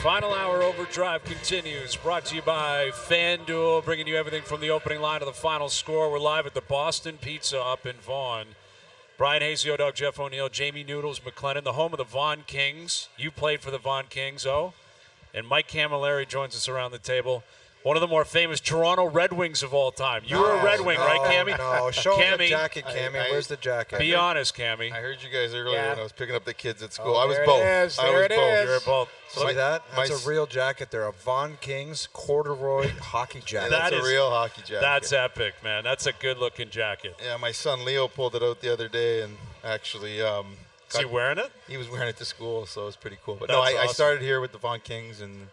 Final hour overdrive continues, brought to you by FanDuel, bringing you everything from the opening line to the final score. We're live at the Boston Pizza up in Vaughan. Brian Hayes, the O-Dog, Jeff O'Neill, Jamie Noodles McLennan, the home of the Vaughan Kings. You played for the Vaughan Kings, and Mike Camilleri joins us around the table. One of the more famous Toronto Red Wings of all time. You were a Red Wing, right, Cammy? No, show him the jacket, Cammy. Where's the jacket? Be honest, Cammy. I heard you guys earlier when I was picking up the kids at school. Oh, I was there both. it is. I There was it both. is. You're both. See that? That's a real jacket there. A Vaughan Kings corduroy hockey jacket. That's a real hockey jacket. That's epic, man. That's a good-looking jacket. Yeah, my son Leo pulled it out the other day and actually Is he wearing it? He was wearing it to school, so it was pretty cool. But That's I awesome. started here with the Vaughan Kings and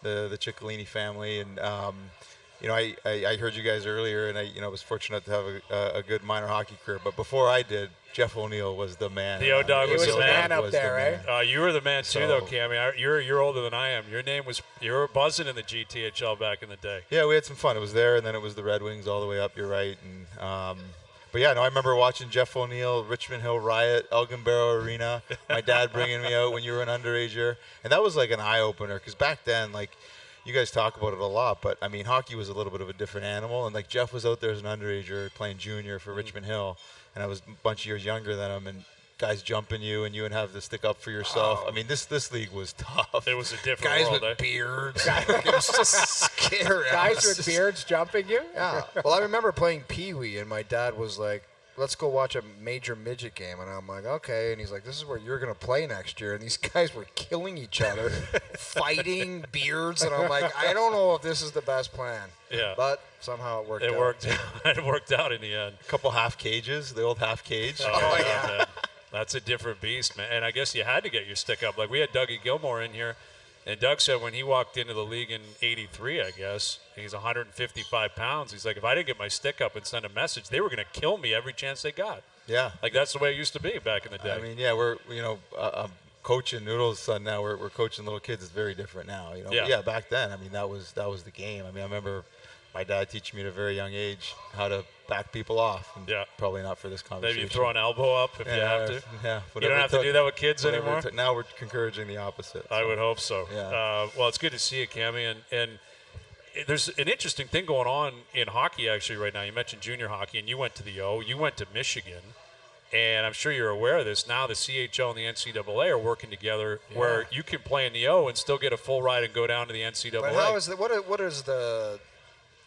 the Ciccolini family, and I heard you guys earlier, and I was fortunate to have a good minor hockey career. But before I did, Jeff O'Neill was the man. The O-Dog was the man up there, right? You were the man too, though, Cammy. You're older than I am. You were buzzing in the GTHL back in the day. Yeah, we had some fun. It was there, and then it was the Red Wings all the way up. You're right, and but yeah, no, I remember watching Jeff O'Neill, Richmond Hill Riot, Elgin Barrow Arena. My dad bringing me out when you were an underager, and that was like an eye opener because back then, like. You guys talk about it a lot, but I mean, hockey was a little bit of a different animal. And like Jeff was out there as an underager playing junior for Richmond Hill, and I was a bunch of years younger than him. And guys jumping you, and you would have to stick up for yourself. I mean, this league was tough. It was a different Guys world, with beards. It was just scary. Guys with beards jumping you? Yeah. Well, I remember playing Pee Wee, and my dad was like, let's go watch a major midget game. And I'm like, okay. And he's like, this is where you're going to play next year. And these guys were killing each other, fighting, beards. And I'm like, I don't know if this is the best plan. Yeah. But somehow it worked out. It worked out in the end. A couple half cages, the old half cage. Oh, yeah. Man. That's a different beast, man. And I guess you had to get your stick up. Like, we had Dougie Gilmore in here, and Doug said when he walked into the league in '83, I guess, he's 155 pounds. He's like, if I didn't get my stick up and send a message, they were going to kill me every chance they got. Yeah. Like, that's the way it used to be back in the day. I mean, yeah, I'm coaching Noodles' son now. We're coaching little kids. It's very different now. But yeah, back then, I mean, that was the game. I mean, I remember my dad teaching me at a very young age how to back people off. And probably not for this conversation. Maybe you throw an elbow up if you have to. Yeah. You don't have to do that with kids anymore? Now we're encouraging the opposite. I would hope so. Yeah. Well, it's good to see you, Cammy. And there's an interesting thing going on in hockey actually right now. You mentioned junior hockey, and you went to the O. You went to Michigan. And I'm sure you're aware of this. Now the CHL and the NCAA are working together where you can play in the O and still get a full ride and go down to the NCAA. But how is what is the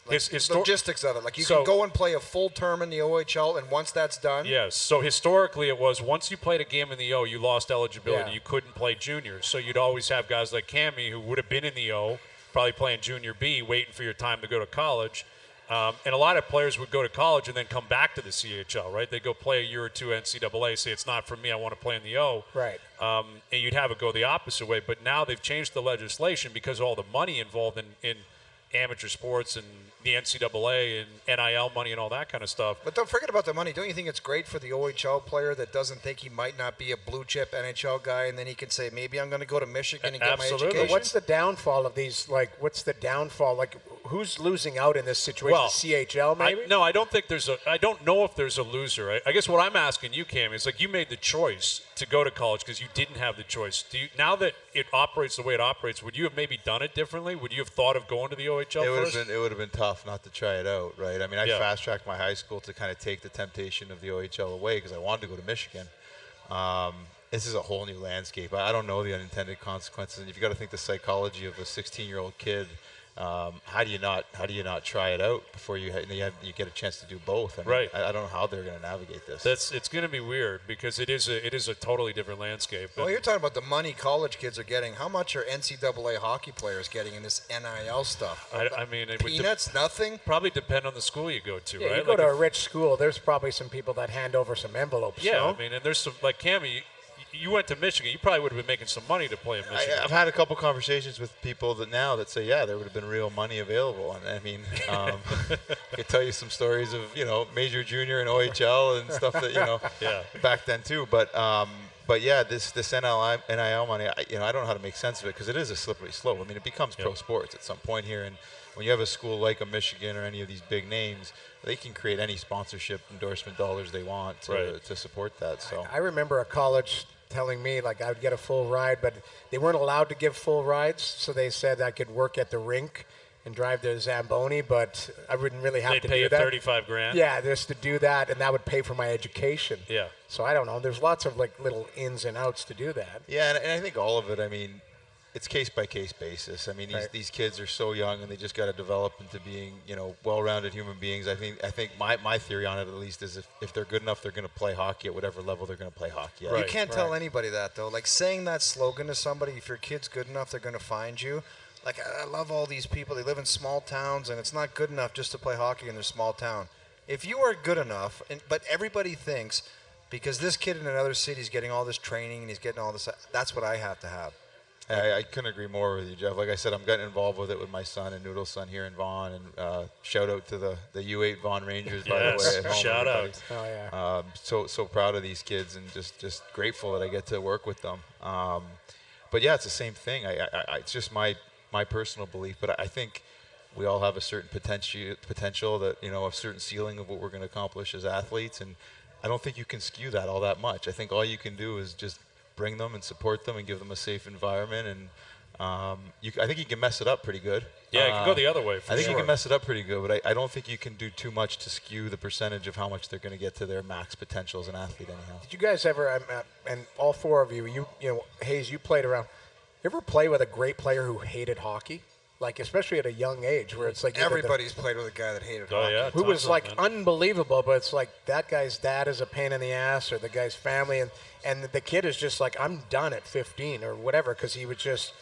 logistics of it? Like, you can go and play a full term in the OHL, and once that's done? Yes. So historically it was once you played a game in the O, you lost eligibility. Yeah. You couldn't play juniors. So you'd always have guys like Cammy who would have been in the O, probably playing junior B, waiting for your time to go to college. And a lot of players would go to college and then come back to the CHL, right? They go play a year or two NCAA, say it's not for me, I want to play in the O. Right. And you'd have it go the opposite way. But now they've changed the legislation because of all the money involved in amateur sports and the NCAA and NIL money and all that kind of stuff. But don't forget about the money. Don't you think it's great for the OHL player that doesn't think he might not be a blue chip NHL guy, and then he can say, maybe I'm going to go to Michigan and get my education? But what's the downfall of these? Like, what's the downfall? Like, who's losing out in this situation? Well, the CHL, maybe? I don't think I don't know if there's a loser. I guess what I'm asking you, Cam, is like you made the choice to go to college because you didn't have the choice. Now that it operates the way it operates, would you have maybe done it differently? Would you have thought of going to the OHL first? It would have been tough not to try it out, right? I mean, I fast-tracked my high school to kind of take the temptation of the OHL away because I wanted to go to Michigan. This is a whole new landscape. I don't know the unintended consequences. And you've got to think the psychology of a 16-year-old kid. How do you not try it out before you get a chance to do both? I mean, right. I don't know how they're going to navigate this. It's going to be weird because it is a totally different landscape. Well, you're talking about the money college kids are getting. How much are NCAA hockey players getting in this NIL stuff? I mean, it peanuts, nothing. Probably depend on the school you go to, yeah, right? You go to a rich school. There's probably some people that hand over some envelopes. Yeah, no? I mean, and there's some like Cammy. You went to Michigan. You probably would have been making some money to play in Michigan. I've had a couple conversations with people that say, yeah, there would have been real money available. And I mean, I could tell you some stories of major, junior, and OHL and stuff that back then too. But yeah, this NIL money, I don't know how to make sense of it because it is a slippery slope. I mean, it becomes pro sports at some point here, and when you have a school like a Michigan or any of these big names, they can create any sponsorship endorsement dollars they want to support that. So I remember a college telling me like I would get a full ride, but they weren't allowed to give full rides, so they said I could work at the rink and drive the Zamboni, but I wouldn't really have They'd to pay do you that. 35 grand. Yeah, just to do that, and that would pay for my education. Yeah. So I don't know. There's lots of like little ins and outs to do that. Yeah, and I think all of it, I mean, it's case by case basis. I mean, these kids are so young and they just got to develop into being, well-rounded human beings. I think my theory on it at least is if they're good enough, they're going to play hockey at whatever level they're going to play hockey at. Right. You can't tell anybody that, though. Like, saying that slogan to somebody, if your kid's good enough, they're going to find you. Like, I love all these people. They live in small towns, and it's not good enough just to play hockey in their small town. If you are good enough, but everybody thinks, because this kid in another city is getting all this training and he's getting all this, that's what I have to have. I couldn't agree more with you, Jeff. Like I said, I'm getting involved with it with my son and Noodle's son here in Vaughan. And shout out to the U8 Vaughan Rangers, by the way. At home, Shout everybody. out. Oh yeah. So proud of these kids and just grateful that I get to work with them. But yeah, it's the same thing. It's just my personal belief. But I think we all have a certain potential that, a certain ceiling of what we're going to accomplish as athletes. And I don't think you can skew that all that much. I think all you can do is just bring them and support them and give them a safe environment. And I think you can mess it up pretty good. Yeah, it can go the other way. I think you can mess it up pretty good, but I don't think you can do too much to skew the percentage of how much they're going to get to their max potential as an athlete anyhow. Did you guys ever, and all four of you, Hayes, you played around. You ever play with a great player who hated hockey? Like, especially at a young age, where it's like Everybody's played with a guy that hated Oh, hockey. yeah. who was tons of like them, man. unbelievable, but it's like that guy's dad is a pain in the ass, or the guy's family, and the kid is just like, I'm done at 15 or whatever, because he was just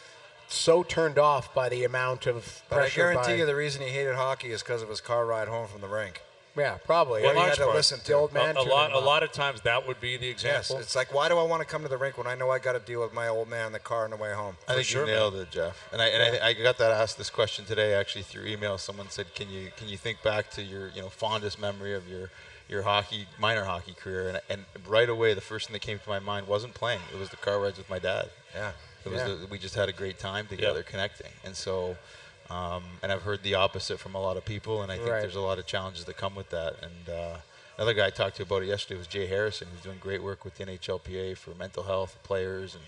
so turned off by the amount of But I pressure. guarantee you the reason he hated hockey is because of his car ride home from the rink. Yeah, probably. What he large had to part. listen The to. old man. A lot of times that would be the Yes, example. it's like, why do I want to come to the rink when I know I got to deal with my old man in the car on the way home? I think sure, you nailed it, Jeff. And I got that asked this question today actually through email. Someone said, "Can you think back to your fondest memory of your minor hockey career?" And right away, the first thing that came to my mind wasn't playing. It was the car rides with my dad. Yeah. It was we just had a great time together connecting. And so, and I've heard the opposite from a lot of people, and I think there's a lot of challenges that come with that. And another guy I talked to about it yesterday was Jay Harrison, who's doing great work with the NHLPA for mental health players, and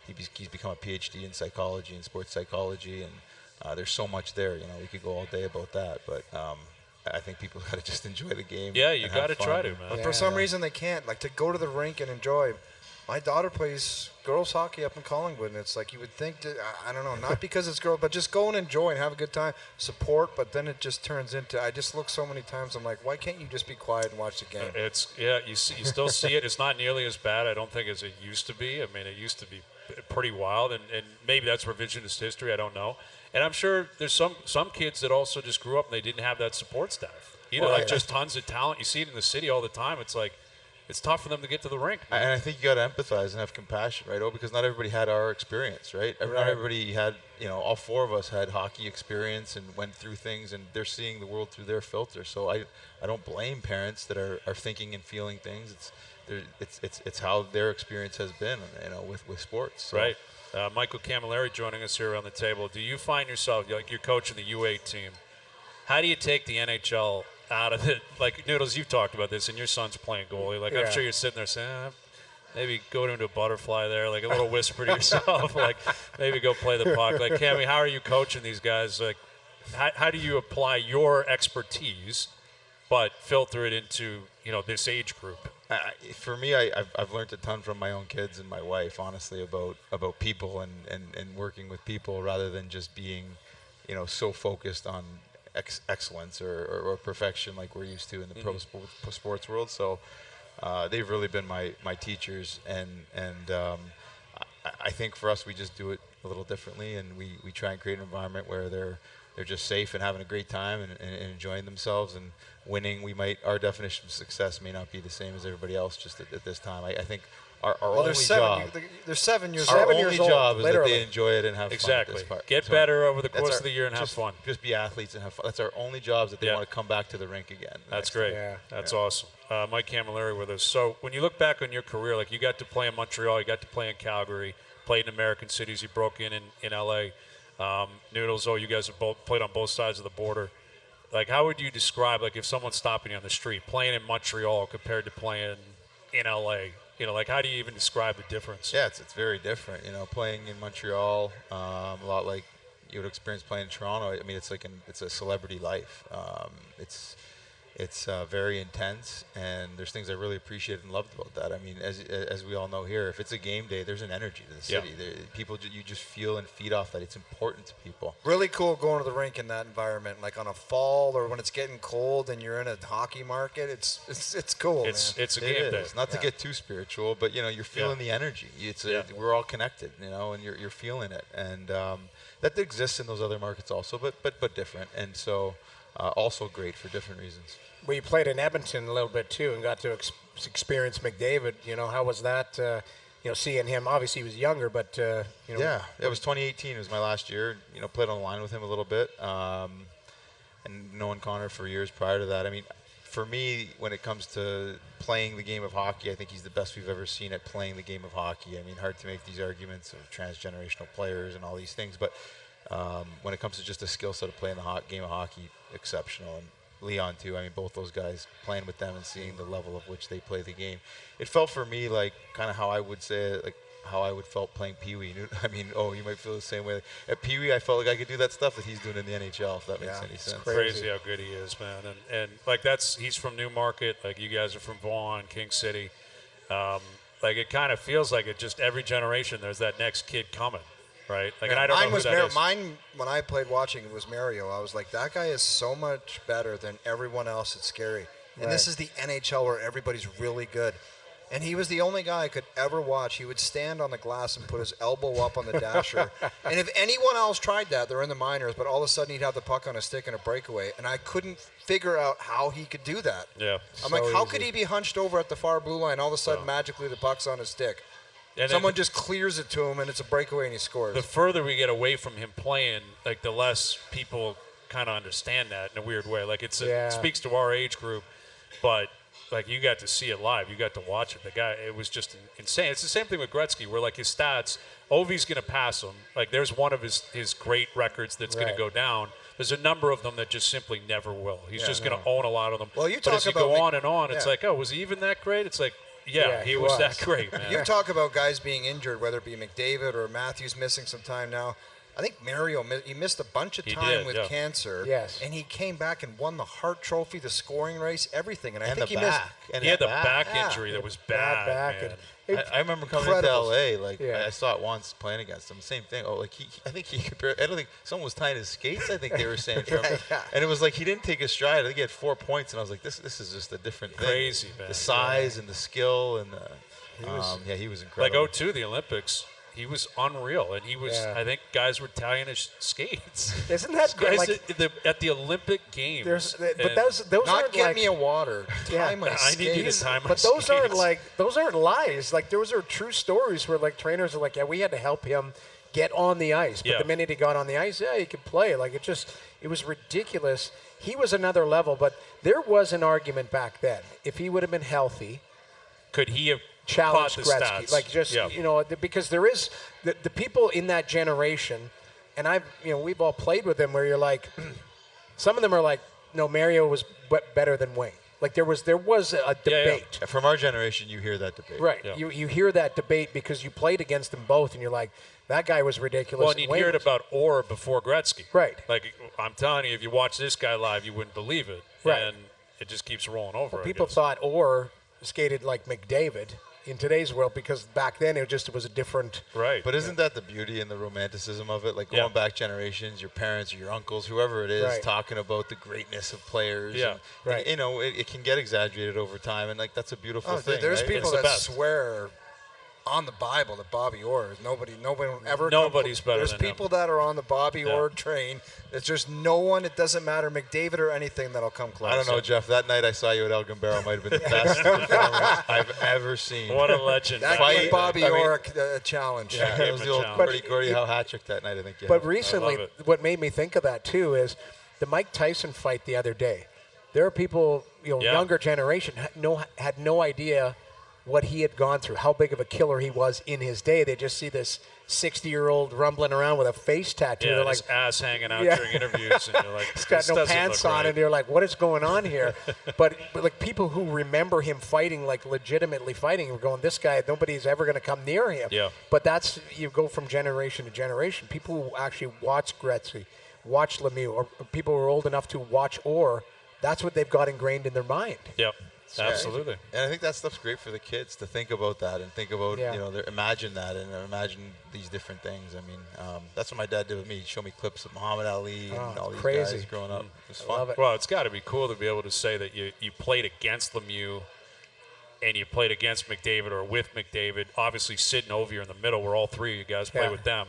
he's become a PhD in psychology and sports psychology, and there's so much there. We could go all day about that, but I think people got to just enjoy the game. Yeah, you and have got to fun. try to, man. But for some reason they can't. Like, to go to the rink and enjoy. My daughter plays girls hockey up in Collingwood, and it's like you would think, I don't know, not because it's girl, but just go and enjoy and have a good time, support, but then it just turns into, I just look so many times, I'm like, why can't you just be quiet and watch the game? You still see it. It's not nearly as bad, I don't think, as it used to be. I mean, it used to be pretty wild, and maybe that's revisionist history. I don't know. And I'm sure there's some kids that also just grew up and they didn't have that support staff. Like just tons of talent. You see it in the city all the time. It's like, it's tough for them to get to the rink. And I think you got to empathize and have compassion, right? Because not everybody had our experience, right? Not everybody had, all four of us had hockey experience and went through things, and they're seeing the world through their filter. So I don't blame parents that are thinking and feeling things. It's how their experience has been, with sports. So. Right. Michael Camilleri joining us here around the table. Do you find yourself, like you're coaching the U8 team, how do you take the NHL out of it? Like, Noodles, you've talked about this, and your son's playing goalie. Like, I'm sure you're sitting there saying, maybe go into a butterfly there, like a little whisper to yourself, like maybe go play the puck. Like, Cammy, how are you coaching these guys? Like, how do you apply your expertise but filter it into, this age group? For me, I've learned a ton from my own kids and my wife, honestly, about people and working with people rather than just being, so focused on excellence or perfection like we're used to in the pro sports world. So they've really been my teachers, and I think for us we just do it a little differently, and we try and create an environment where they're just safe and having a great time and enjoying themselves and winning. Our definition of success may not be the same as everybody else just at this time. I think our only job. They're 7 years Our old. only job is literally. that they enjoy it and have fun. Exactly. At this part. Get So better over the that's course of the year and have fun. Just be athletes and have fun. That's our only jobs, that they Yeah. want to come back to the rink again. That's great. Yeah. That's awesome. Mike Camilleri with us. So when you look back on your career, like you got to play in Montreal, you got to play in Calgary, played in American cities, you broke in LA. Noodles, you guys have both played on both sides of the border. Like, how would you describe, like, if someone's stopping you on the street, playing in Montreal compared to playing in LA? Like how do you even describe the difference? Yeah, it's very different. Playing in Montreal, a lot like you would experience playing in Toronto. I mean, it's a celebrity life. It's very intense, and there's things I really appreciated and loved about that. I mean, as we all know here, if it's a game day, there's an energy to the city. People, you just feel and feed off that. It's important to people. Really cool going to the rink in that environment, like on a fall or when it's getting cold and you're in a hockey market. It's cool. It's a It game day. is. Not to get too spiritual, but you're feeling the energy. We're all connected, and you're feeling it, and that exists in those other markets also, but different, and so. Also great for different reasons. Well, you played in Edmonton a little bit too, and got to experience McDavid. How was that? Seeing him. Obviously, he was younger, but Yeah, it was 2018. It was my last year. Played on the line with him a little bit, and knowing Connor for years prior to that. I mean, for me, when it comes to playing the game of hockey, I think he's the best we've ever seen at playing the game of hockey. I mean, hard to make these arguments of transgenerational players and all these things, but when it comes to just a skill set of playing the game of hockey, exceptional. And Leon too. I mean, both those guys, playing with them and seeing the level of which they play the game. It felt for me like kind of how I would say it, like how I would felt playing Pee Wee. I mean, you might feel the same way. At Pee Wee, I felt like I could do that stuff that he's doing in the NHL, if that makes any sense. Crazy how good he is, man. And like he's from Newmarket. Like you guys are from Vaughan, King City. Like it kind of feels like it just every generation there's that next kid coming. Right, like, and I don't know who that is. Mine, when I played watching, it was Mario. I was like, that guy is so much better than everyone else. It's scary. And this is the NHL where everybody's really good. And he was the only guy I could ever watch. He would stand on the glass and put his elbow up on the dasher. And if anyone else tried that, they're in the minors, but all of a sudden he'd have the puck on a stick and a breakaway. And I couldn't figure out how he could do that. Yeah, I'm like, how could he be hunched over at the far blue line, all of a sudden magically the puck's on his stick? And someone just clears it to him, and it's a breakaway, and he scores. The further we get away from him playing, like the less people kind of understand that in a weird way. Like it speaks to our age group, but like you got to see it live, you got to watch it. The guy, it was just insane. It's the same thing with Gretzky, where like his stats, Ovi's going to pass him. Like there's one of his great records that's going to go down. There's a number of them that just simply never will. He's just going to own a lot of them. Well, you but talk as you about go on and on, it's like, oh, was he even that great? It's like. Yeah, he was that great, man. You talk about guys being injured, whether it be McDavid or Matthews missing some time now. I think Mario, he missed a bunch of time with cancer. Yes. And he came back and won the Hart Trophy, the scoring race, everything. And I think he back. missed. He had the back injury that was bad, man. I remember coming into LA, I saw it once playing against him. Same thing. Oh, like I think he could barely, I don't think someone was tying his skates. I think they were saying from and it was like he didn't take his stride. I think he had 4 points, and I was like, this is just a different thing. Crazy, man. The size and the skill and he was incredible. Like 02, the Olympics. He was unreal, and he was. I think guys were tying his skates. Isn't that great? Guys at the Olympic Games. But those not aren't get like, me a water. Tie my I need you to tie my But those skates. those aren't lies. Like those are true stories where like trainers are like, we had to help him get on the ice. But the minute he got on the ice, he could play. Like it was ridiculous. He was another level. But there was an argument back then. If he would have been healthy, could he have challenge caught the Gretzky, stats? Like because there is the people in that generation, and we've all played with them where you're like, some of them are like, no, Mario was better than Wayne. Like there was a debate. Yeah. From our generation, you hear that debate, right? Yeah. You hear that debate because you played against them both, and you're like, that guy was ridiculous. Well, and you'd hear it about Orr before Gretzky, right? Like I'm telling you, if you watch this guy live, you wouldn't believe it, right? And it just keeps rolling over. Well, people thought Orr skated like McDavid in today's world because back then it was a different. Right. But isn't that the beauty and the romanticism of it? Like going back generations, your parents or your uncles, whoever it is, talking about the greatness of players. Yeah. And, it can get exaggerated over time, and like that's a beautiful thing. There's right? people that swear on the Bible that Bobby Orr is nobody ever. Nobody's better There's than people him. that are on the Bobby Orr train. It's just no one. It doesn't matter McDavid or anything that'll come close. I don't know, Jeff. That night I saw you at Elgin Barrel might have been the best performance I've ever seen. What a legend! That gave Bobby Orr a challenge. Yeah, it was the old Gordie Howe hat trick that night, I think. Yeah. But recently, what made me think of that too is the Mike Tyson fight the other day. There are people, younger generation had no idea what he had gone through, how big of a killer he was in his day. They just see this 60-year-old rumbling around with a face tattoo. Yeah, They're his like, ass hanging out during interviews, and you're like, he's got this no doesn't pants look on, right. and you're like, what is going on here? but like people who remember him fighting, like legitimately fighting, were going, this guy, nobody's ever going to come near him. Yeah. But that's, you go from generation to generation. People who actually watch Gretzky, watch Lemieux, or people who are old enough to watch Orr, that's what they've got ingrained in their mind. Yep. Absolutely. And I think that stuff's great for the kids to think about that and think about, Yeah. imagine that and imagine these different things. I mean, that's what my dad did with me. He'd show me clips of Muhammad Ali and all these crazy. guys growing up. It was I fun. love it. Well, it's got to be cool to be able to say that you played against Lemieux and you played against McDavid or with McDavid. Obviously, Sid and Ovi are in the middle where all three of you guys play Yeah. with them.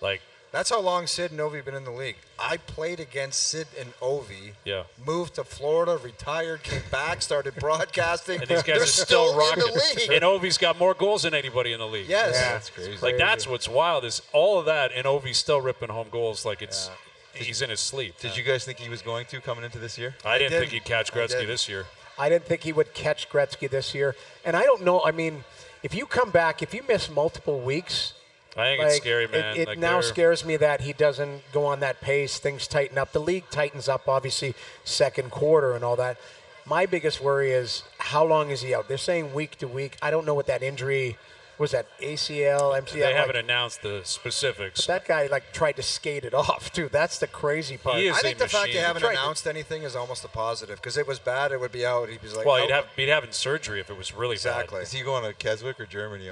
Like, That's how long Sid and Ovi been in the league. I played against Sid and Ovi. Yeah. Moved to Florida, retired, came back, started broadcasting. and these guys They're are still in rocking. the league. And Ovi's got more goals than anybody in the league. Yes. Yeah. That's crazy. Like, that's what's wild is all of that, and Ovi's still ripping home goals like it's he's in his sleep. Did you guys think he was going to coming into this year? I didn't did. think he'd catch I Gretzky did. this year. I didn't think he would catch Gretzky this year. And I don't know, I mean, if you come back, if you miss multiple weeks, I think like, it's scary, man. It Like, now they're- scares me that he doesn't go on that pace. Things tighten up. The league tightens up, obviously, second quarter and all that. My biggest worry is how long is he out? They're saying week to week. I don't know what that injury was. That ACL, MCL. They haven't like, announced the specifics. that guy like tried to skate it off too. That's the crazy part. He is I think a the fact machine. they haven't That's right. announced anything is almost a positive because it was bad. It would be out. He'd be like, Well, oh, he'd having surgery if it was really Exactly. Is he going to Keswick or Germany?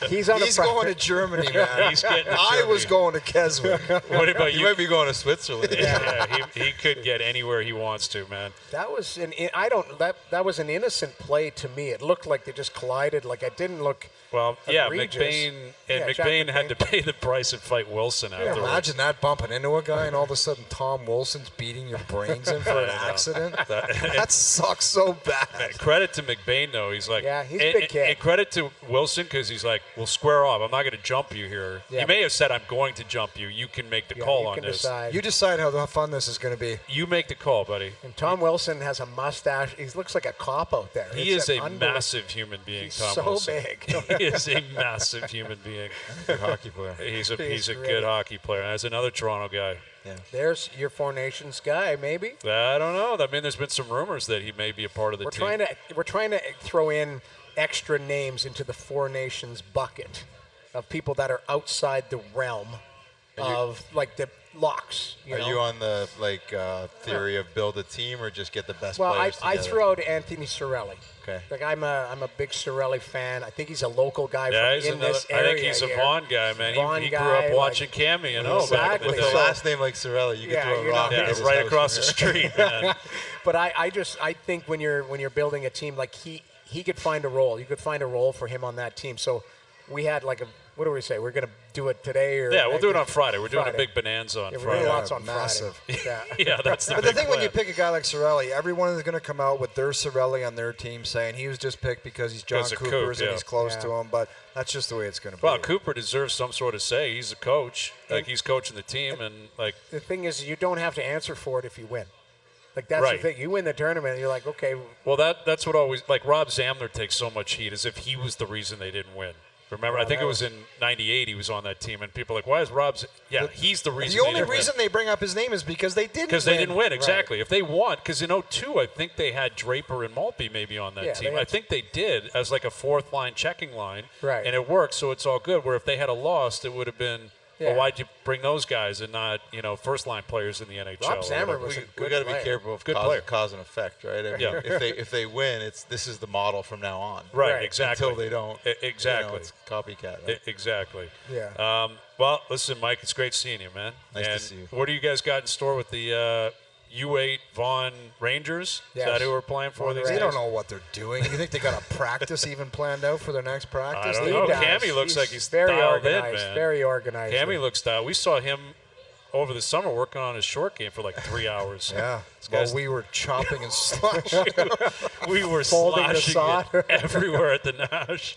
He's on He's a going to Germany, man. He's getting to I was Germany. going to Keswick. bad. What about He you? might be going to Switzerland. Yeah, he could get anywhere he wants to, man. That was that was an innocent play to me. It looked like they just collided. Like it didn't look. Well, yeah, Egregious. McBain Jack McBain had to McBain. pay the price and fight Wilson afterwards. Imagine that bumping into a guy and all of a sudden Tom Wilson's beating your brains in for an accident. That sucks so bad. Credit to McBain, though. He's like, Yeah, he's a and, big kid. And credit to Wilson because he's like, well, square off. I'm not going to jump you here. Yeah, he may have said, I'm going to jump you. You can make the Yeah, call you on can this. decide. You decide how fun this is going to be. You make the call, buddy. And Tom Wilson has a mustache. He looks like a cop out there. He It's is a unbelievable- massive human being, He's Tom so Wilson. big. He is a massive human being. Good hockey player. He's a He's good great. hockey player. That's another Toronto guy. There's your Four Nations guy, maybe. I don't know. I mean, there's been some rumors that he may be a part of the team. We're trying to throw in extra names into the Four Nations bucket of people that are outside the realm of like the locks. Are you on the theory of build a team or just get the best Well, players I together? threw out Anthony Cirelli. Okay. Like I'm a big Cirelli fan. I think he's a local guy Yeah, from he's this I area. think he's a here. Vaughan guy, man. Vaughan He grew guy, up watching Cammy, you know. back in Exactly. the With a day. last name like Cirelli, you could Yeah, throw a you're rock not- at Yeah, his right house across from the here. street, man. But I think when you're building a team, like he could find a role. You could find a role for him on that team. So we had like what do we say? We're gonna do it today or Yeah, we'll do it on Friday. We're doing a Friday. big bonanza on Yeah, we're Friday. doing lots on massive. Friday. Yeah. Yeah, that's the But the big thing when you plan. pick a guy like Cirelli, everyone is going to come out with their Cirelli on their team saying he was just picked because he's John Because of Cooper's Coop, and yeah. he's close Yeah. to him. But that's just the way it's going to Well, be. Cooper deserves some sort of say. He's a coach. Like, he's coaching the team, and, like, The thing is, you don't have to answer for it if you win. Like that's Right. the thing. You win the tournament, you're like, okay, well, that's what always, like, Rob Zamler takes so much heat as if he was the reason they didn't win. Remember, I think it was in '98 he was on that team, and people are like, why is Rob's? Yeah, he's the reason. The only reason they bring up his name is because they didn't Because they didn't win, exactly. Right. If they won, because in '02 I think they had Draper and Maltby maybe on that Yeah, team. they had- I think they did as like a fourth line checking line, Right. and it worked, so it's all good. Where if they had a lost, it would have been, Yeah. well, why'd you bring those guys and not first line players in the NHL? Rob or Zammer whatever? was a We good got to be player. careful of Good player. cause and effect, right? I mean, Yeah. if they win, this is the model from now on. Right, Right. exactly. Until they don't, Exactly. it's copycat. Right? Exactly. Yeah. Well, listen, Mike, it's great seeing you, man. Nice to And see you. What do you guys got in store with the U8 Vaughan Rangers? Yes. Is that who we're playing for Vaughan these They days? don't know what they're doing. You think they got a practice even planned out for their next practice? I don't They- know. He does. Cammy looks like he's very dialed in, organized. man. Very organized. Cammy looks dialed. We saw him over the summer working on his short game for like 3 hours. Yeah. This While guy's- we were chopping and slashing. we were Folding the slashing sod. it everywhere at the Nash.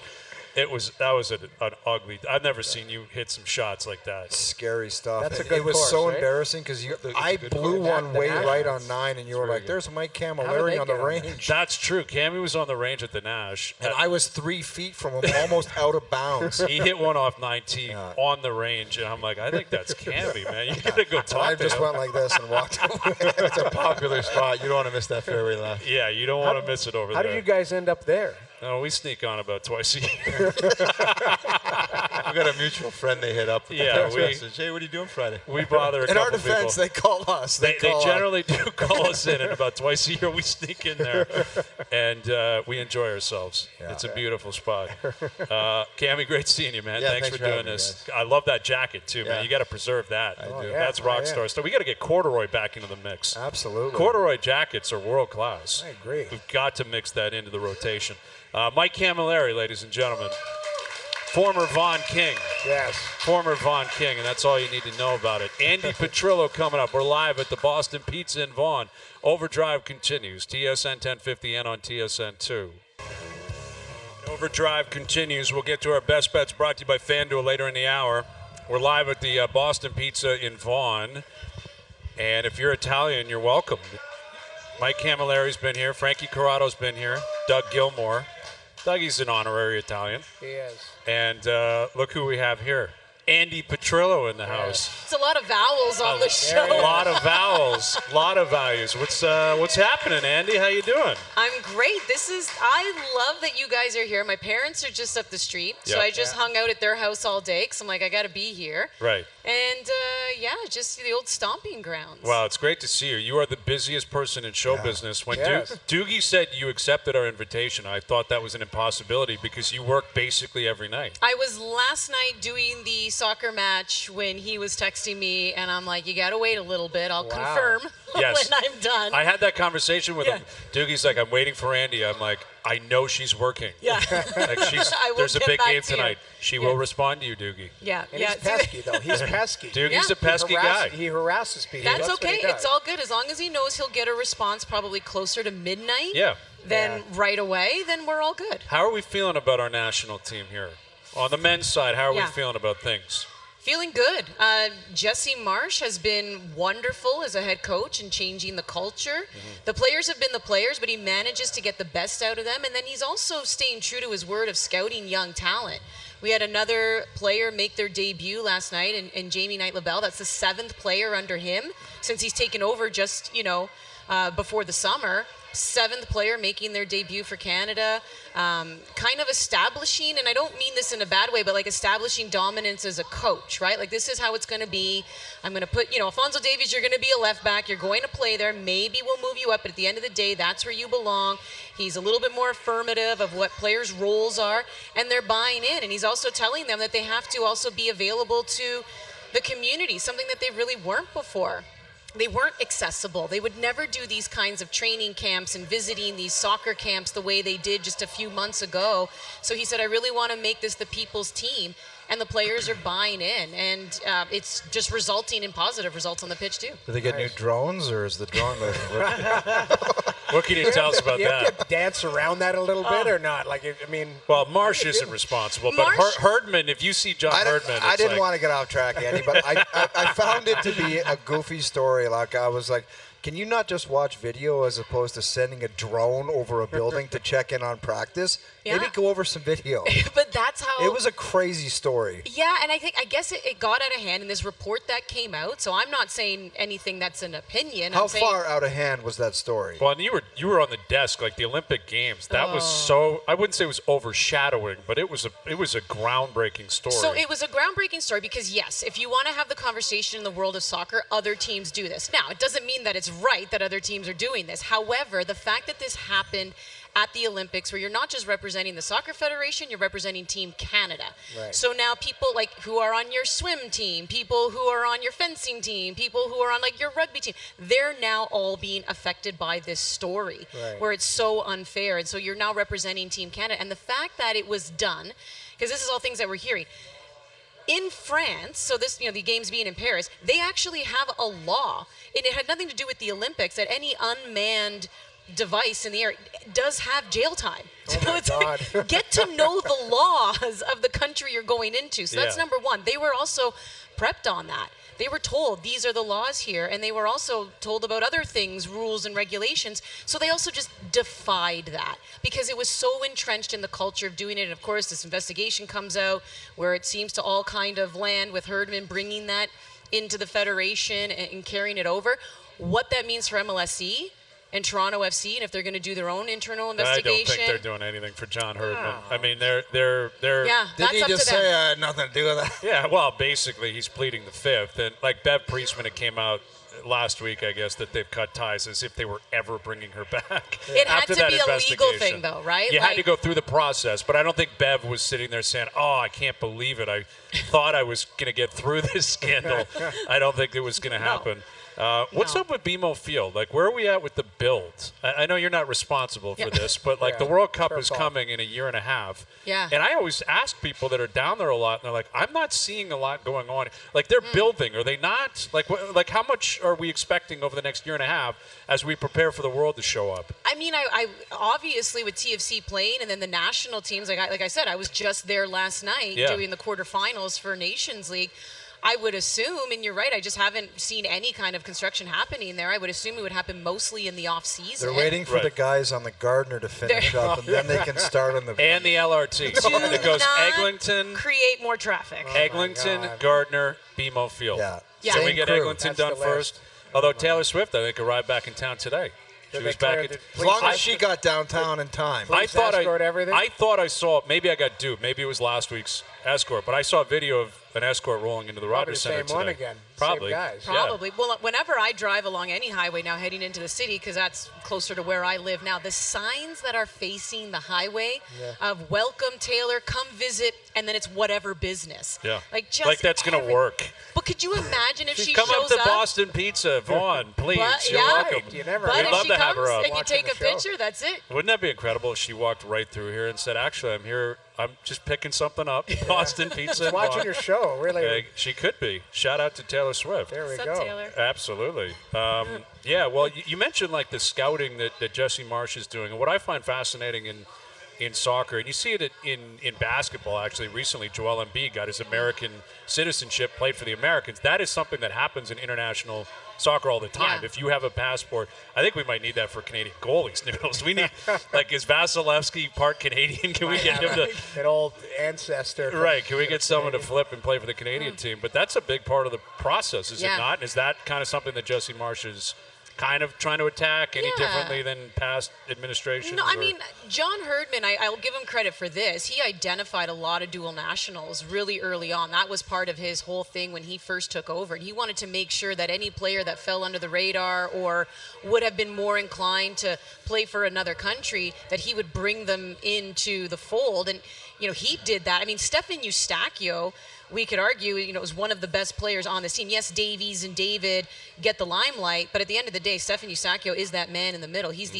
That was an ugly. I've never seen you hit some shots like that. Scary stuff. That's a And good it was course, so right? embarrassing because I blew course. one The way Nash right ones. on 9, and you were very like, good. "There's Mike How did Camilleri they on the get on there? range." That's true. Cammy was on the range at the Nash. And I was 3 feet from him, almost out of bounds. He hit one off 19 on the range, and I'm like, I think that's Cammy, man. You got to go And talk I to just him. went like this and walked away. It's a popular spot. You don't want to miss that fairway left. Yeah, you don't want to miss it over How there. did you guys end up there? No, we sneak on about twice a year. We got a mutual friend they hit up. With Yeah, a text we- message. Hey, what are you doing Friday? We bother a In couple our defense, people. they call us. They call us. generally do call us in, and about twice a year we sneak in there, and we enjoy ourselves. It's a beautiful spot. Cammy, great seeing you, man. Yeah, thanks thanks for for doing having me, this. I love that jacket too, man. Yeah. You got to preserve that. I do. yeah. That's rock star stuff. We got to get corduroy back into the mix. Absolutely. Corduroy jackets are world class. I agree. We've got to mix that into the rotation. Mike Camilleri, ladies and gentlemen, former Vaughan King. Yes. Former Vaughan King, and that's all you need to know about it. Andy Petrillo coming up. We're live at the Boston Pizza in Vaughan. Overdrive continues. TSN 1050 and on TSN 2. Overdrive continues. We'll get to our best bets brought to you by FanDuel later in the hour. We're live at the Boston Pizza in Vaughan. And if you're Italian, you're welcome. Mike Camilleri's been here. Frankie Corrado's been here. Doug Gilmore. Dougie's an honorary Italian. He is. And look who we have here. Andy Petrillo in the house. It's a lot of vowels on the A show. lot of vowels, lot of values. What's happening, Andy? How you doing? I'm great. I love that you guys are here. My parents are just up the street, so Yeah. I just hung out at their house all day because I'm like, I got to be here. Right. And just the old stomping grounds. Well, it's great to see you. You are the busiest person in show business. When Yes. Doogie said you accepted our invitation, I thought that was an impossibility because you work basically every night. I was last night doing the soccer match when he was texting me, and I'm like, you got to wait a little bit. I'll confirm Yes. when I'm done. I had that conversation with him. Doogie's like, I'm waiting for Andy. I'm like, I know she's working. yeah. Like I will there's a get big back game to you. tonight. She will respond to you, Doogie. yeah. And yeah. he's pesky, though. He's pesky. Doogie's Yeah. a pesky guy. He harasses people. That's what okay. he does. It's all good as long as he knows he'll get a response probably closer to midnight. Yeah. Then right away, then we're all good. How are we feeling about our national team here? On the men's side, how are we Yeah. feeling about things? Feeling good. Jesse Marsh has been wonderful as a head coach and changing the culture. The players have been the players, but he manages to get the best out of them. And then he's also staying true to his word of scouting young talent. We had another player make their debut last night, and Jamie Knight-LaBelle. That's the 7th player under him since he's taken over just, before the summer. 7th player making their debut for Canada, kind of establishing, and I don't mean this in a bad way, but like establishing dominance as a coach, right? Like this is how it's going to be. I'm going to put, Alfonso Davies, you're going to be a left back. You're going to play there. Maybe we'll move you up, but at the end of the day, that's where you belong. He's a little bit more affirmative of what players' roles are, and they're buying in. And he's also telling them that they have to also be available to the community, something that they really weren't before. They weren't accessible. They would never do these kinds of training camps and visiting these soccer camps the way they did just a few months ago. So he said, I really want to make this the people's team. And the players are buying in. And it's just resulting in positive results on the pitch, too. Do they get new drones, or is the drone? What can you tell us about You have that? to dance around that a little bit or not? Well, Marsh isn't responsible, but Marsh- Herdman, if you see John Herdman, I it's didn't like, want to get off track, Andy, but I found it to be a goofy story. Like, I was like, can you not just watch video as opposed to sending a drone over a building to check in on practice? Yeah. Maybe go over some video. But that's how... It was a crazy story. Yeah, and I guess it got out of hand in this report that came out. So I'm not saying anything that's an opinion. How I'm saying, far out of hand was that story? Well, and you were on the desk, like the Olympic Games. That was so, I wouldn't say it was overshadowing, but it was a groundbreaking story. So it was a groundbreaking story because, yes, if you want to have the conversation in the world of soccer, other teams do this. Now, it doesn't mean that it's right that other teams are doing this. However, the fact that this happened at the Olympics, where you're not just representing the Soccer Federation, you're representing Team Canada. Right. So now people like who are on your swim team, people who are on your fencing team, people who are on like your rugby team, they're now all being affected by this story where it's so unfair. And so you're now representing Team Canada. And the fact that it was done, because this is all things that we're hearing, in France, so this, the games being in Paris, they actually have a law, and it had nothing to do with the Olympics, that any unmanned device in the air does have jail time. Oh my God. Get to know the laws of the country you're going into. So that's number one. They were also prepped on that. They were told these are the laws here, and they were also told about other things, rules and regulations. So they also just defied that because it was so entrenched in the culture of doing it. And of course, this investigation comes out where it seems to all kind of land with Herdman bringing that into the Federation and carrying it over. What that means for MLSE and Toronto FC, and if they're going to do their own internal investigation. I don't think they're doing anything for John Herdman. I mean, they're. Yeah, Didn't he that's up just to them. say I had nothing to do with that? Yeah, well, basically, he's pleading the fifth, and like Bev Priestman, it came out last week, I guess, that they've cut ties as if they were ever bringing her back. It had after to that be a legal investigation. thing, though, right? You had to go through the process, but I don't think Bev was sitting there saying, "Oh, I can't believe it. I thought I was going to get through this scandal. I don't think it was going to happen." What's up with BMO Field? Like, where are we at with the build? I know you're not responsible for this, but like the World Cup is coming in a year and a half. Yeah. And I always ask people that are down there a lot, and they're like, I'm not seeing a lot going on. Like, they're building. Are they not? Like, how much are we expecting over the next year and a half as we prepare for the World to show up? I mean, I obviously with TFC playing and then the national teams, like I said, I was just there last night doing the quarterfinals for Nations League. I would assume, and you're right, I just haven't seen any kind of construction happening there. I would assume it would happen mostly in the off season. They're waiting for the guys on the Gardner to finish up, and then they can start on the... And the LRT. It goes Eglinton, create more traffic. Eglinton, Gardner, BMO Field. Yeah. Can we get crew. Eglinton done first? Although Taylor Swift, I think, arrived back in town today. She was back at... As long as she got downtown in time. I thought everything? I thought I saw, maybe I got duped. Maybe it was last week's escort, but I saw a video of an escort rolling into the Rogers Center today. Same one again. Probably. Same guys. Probably. Well, whenever I drive along any highway now heading into the city, because that's closer to where I live now, the signs that are facing the highway of welcome Taylor, come visit, and then it's whatever business. Yeah. Like that's going to work. But could you imagine if she Come shows up to Boston Pizza, Vaughan, please. But, You're yeah. welcome. You never But We'd if love she to have comes her up. and you take a the show. picture, that's it. Wouldn't that be incredible if she walked right through here and said, actually, I'm here, I'm just picking something up, Boston Pizza. Watching your show, really. She could be. Shout out to Taylor Swift. There we What's go. up, Taylor? Absolutely. Yeah, well, you mentioned like the scouting that Jesse Marsh is doing. And what I find fascinating in soccer, and you see it in basketball actually, recently Joel Embiid got his American citizenship, played for the Americans. That is something that happens in international soccer all the time. Yeah. If you have a passport, I think we might need that for Canadian goalies. Noodles. We need, like, is Vasilevsky part Canadian? Can we get him to... An old ancestor. Right, can we get someone to flip and play for the Canadian team? But that's a big part of the process, is it Yeah. not? Is that kind of something that Jesse Marsh is kind of trying to attack any Yeah. differently than past administrations? No, I or- mean, John Herdman, I'll give him credit for this. He identified a lot of dual nationals really early on. That was part of his whole thing when he first took over. And he wanted to make sure that any player that fell under the radar or would have been more inclined to play for another country, that he would bring them into the fold. And, he did that. I mean, Stefan Eustachio, we could argue, was one of the best players on the scene. Yes, Davies and David get the limelight, but at the end of the day, Stefan Eustachio is that man in the middle. He's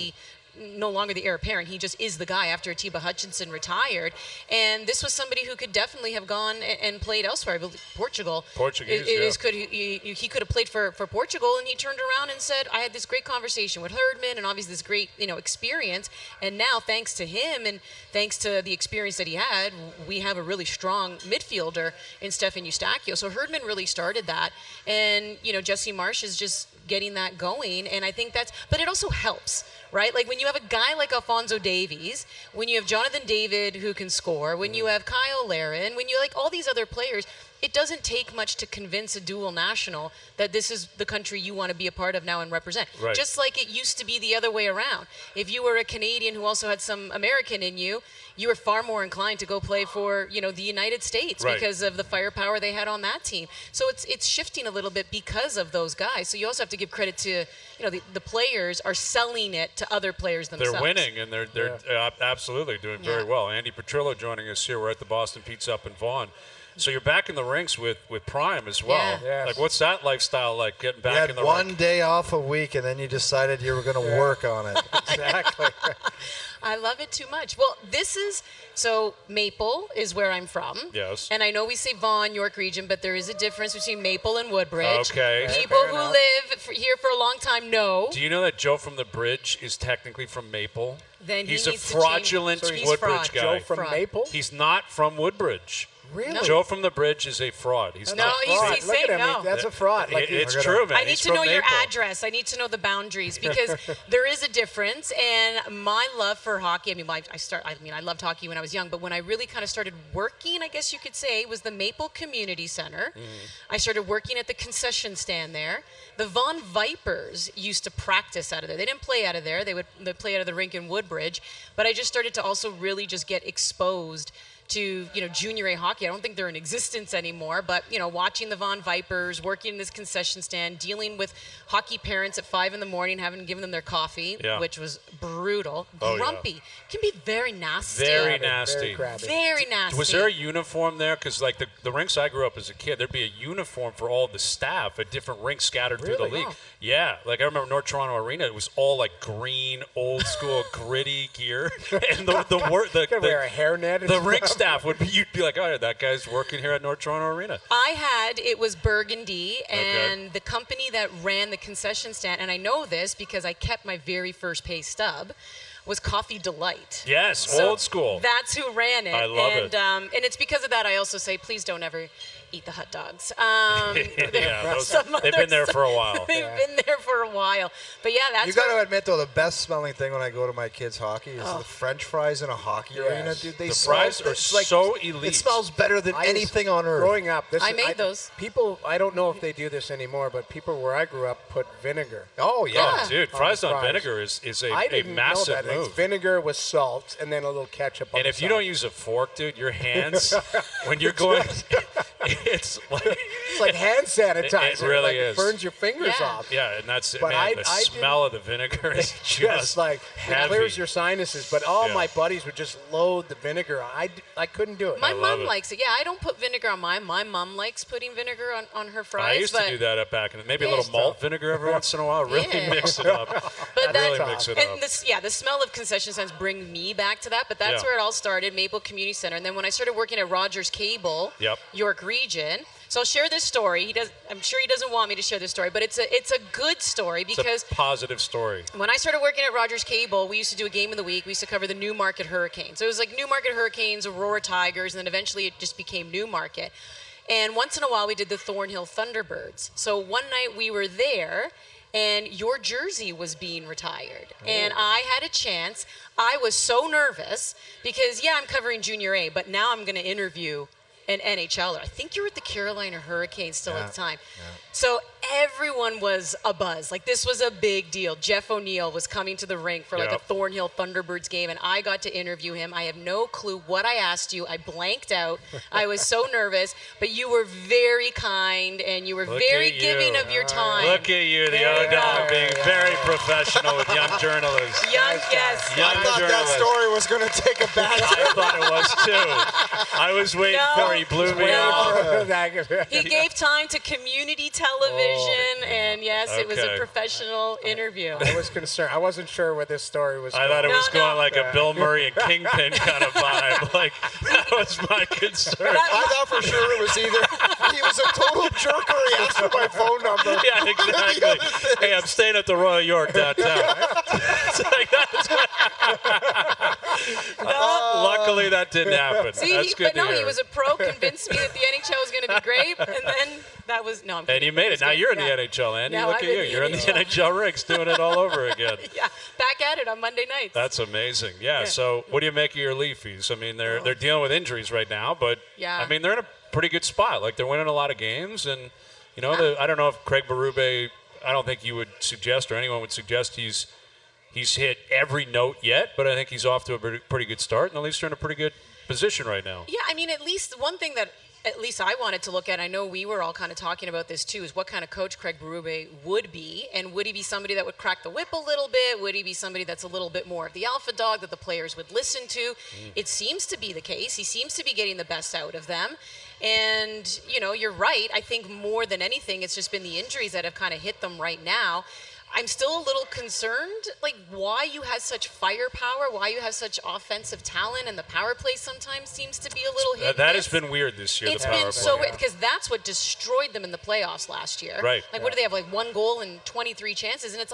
no longer the heir apparent. He just is the guy after Atiba Hutchinson retired. And this was somebody who could definitely have gone and played elsewhere. I believe Portugal. He could have played for Portugal, and he turned around and said, I had this great conversation with Herdman and obviously this great, experience. And now, thanks to him and thanks to the experience that he had, we have a really strong midfielder in Stefan Eustachio. So Herdman really started that. And, Jesse Marsh is just getting that going. And I think but it also helps, right? Like when you have a guy like Alphonso Davies, when you have Jonathan David who can score, when you have Kyle Larin, when you like all these other players, it doesn't take much to convince a dual national that this is the country you want to be a part of now and represent. Right. Just like it used to be the other way around. If you were a Canadian who also had some American in you, you were far more inclined to go play for, the United States because of the firepower they had on that team. So it's shifting a little bit because of those guys. So you also have to give credit to, the players are selling it to other players themselves. They're winning, and they're absolutely doing very well. Andy Petrillo joining us here. We're at the Boston Pizza up in Vaughan. So you're back in the rinks with Prime as well. Yeah. Yes. Like, what's that lifestyle like, getting You back had in the one rink? day off a week, and then you decided you were going to work on it. Exactly. I love it too much. Well, so Maple is where I'm from. Yes. And I know we say Vaughan, York region, but there is a difference between Maple and Woodbridge. Okay. People Fair who enough. live here for a long time know. Do you know that Joe from the Bridge is technically from Maple? Then he He's a needs to change- fraudulent so he's Woodbridge fraud. guy. Joe from Fraud. Maple? He's not from Woodbridge. Really? Joe from the Bridge is a fraud. He's No, not. he's Fraud. Look saying at him. no. That's a fraud. Like, It's We're true, man. I need He's to know from your Maple. address. I need to know the boundaries because there is a difference. And my love for hockey, I loved hockey when I was young, but when I really kind of started working, I guess you could say, was the Maple Community Center. I started working at the concession stand there. The Vaughan Vipers used to practice out of there. They didn't play out of there. They'd play out of the rink in Woodbridge. But I just started to also really just get exposed to junior A hockey. I don't think they're in existence anymore, but watching the Vaughan Vipers, working in this concession stand, dealing with hockey parents at 5 a.m, having given them their coffee, Yeah. which was brutal. Oh, yeah. Grumpy. Can be very nasty. Very Very nasty. crabby. Very nasty. Was there a uniform there? Because like the rinks I grew up as a kid, there'd be a uniform for all the staff at different rinks scattered through the Really? league. Wow. Yeah, like I remember North Toronto Arena. It was all like green, old school, gritty gear, and Gotta wear a hairnet and the rink stuff. staff would be. You'd be like, oh, that guy's working here at North Toronto Arena. It was Burgundy, and the company that ran the concession stand, and I know this because I kept my very first pay stub, was Coffee Delight. Yes, So old school. That's who ran it. I love and, it. And it's because of that I also say, please don't ever eat the hot dogs. Yeah, Some they've been there for a while. They've been there for a while. But yeah, that's You got to admit, though, the best smelling thing when I go to my kids' hockey is the French fries in a hockey Yes. arena, dude. They The smell, fries are it's like, so elite. It smells better than anything on earth. Growing up, I made those. People, I don't know if they do this anymore, but people where I grew up put vinegar. Oh, yeah. Oh, dude, On fries the on fries. vinegar is I a didn't massive know that. move. It's vinegar with salt and then a little ketchup on And the if you side. don't use a fork, dude, your hands, when you're going, it's like, It's like hand sanitizer. It really like is. It burns your fingers Yeah. off. yeah, and that's, But man, I the didn't- smell of the vinegar is Just just like heavy. it clears your sinuses. But all Yeah. my buddies would just load the vinegar. I couldn't do it. My love mom it. likes it. Yeah, I don't put vinegar on mine. My mom likes putting vinegar on her fries. I used to but, do that back in maybe a Yeah. little malt vinegar every once in a while. Really Yeah. mix it up. But really that- mix it and up. the smell of concession stands bring me back to that. But that's Yeah. where it all started, Maple Community Center. And then when I started working at Rogers Cable, Yep. York Region. So I'll share this story. I'm sure he doesn't want me to share this story, but it's a good story It's because a positive story. when I started working at Rogers Cable, we used to do a game of the week. We used to cover the Newmarket Hurricanes. So it was like Newmarket Hurricanes, Aurora Tigers, and then eventually it just became Newmarket. And once in a while, we did the Thornhill Thunderbirds. So one night we were there, and your jersey was being retired. And I had a chance. I was so nervous because, yeah, I'm covering Junior A, but now I'm going to interview an NHLer. I think you were at the Carolina Hurricanes still at the time. So everyone was abuzz. Like, this was a big deal. Jeff O'Neill was coming to the rink for like a Yep. Thornhill Thunderbirds game, and I got to interview him. I have no clue what I asked you. I blanked out. I was so nervous, but you were very kind and you were Look very at you. giving of your time. Look at you, the O-Dog, being very professional with young journalists. Young guests. Young I thought that journalist. story was going to take a bad I thought it was too. I was waiting No. for it. He blew me Waiting off. He gave time to community television, and yes, it was a Okay. professional interview. I was concerned. I wasn't sure where this story was I going. thought it was No, going no. like a Bill Murray and Kingpin kind of vibe. Like, that was my concern. I thought for sure it was either he was a total jerk or he asked for my phone number. Yeah, exactly. Hey, I'm staying at the Royal York downtown. It's like, that's luckily, that didn't happen. See, That's good but to no, hear. he was a pro, convinced me that the NHL was going to be great, and then that was no. I'm And kidding. you made it. Now you're in Yeah. the NHL, Andy. Now Look I'm at in you. the You're in the NHL. NHL rinks doing it all over again. Yeah, back at it on Monday nights. That's amazing. Yeah. So, what do you make of your Leafs? I mean, they're dealing with injuries right now, but Yeah. I mean, they're in a pretty good spot. Like, they're winning a lot of games, and I don't know if Craig Berube. I don't think you would suggest, or anyone would suggest he's hit every note yet, but I think he's off to a pretty good start, and the Leafs are in a pretty good position right now. Yeah, I mean, at least one thing that at least I wanted to look at, I know we were all kind of talking about this too, is what kind of coach Craig Berube would be, and would he be somebody that would crack the whip a little bit? Would he be somebody that's a little bit more of the alpha dog that the players would listen to? It seems to be the case. He seems to be getting the best out of them. And, you're right. I think more than anything, it's just been the injuries that have kind of hit them right now. I'm still a little concerned, why you have such firepower, why you have such offensive talent, and the power play sometimes seems to be a little hit. That has been weird this year. It's the power been play. so weird because that's what destroyed them in the playoffs last year. Right. What do they have? 1 goal and 23 chances, and it's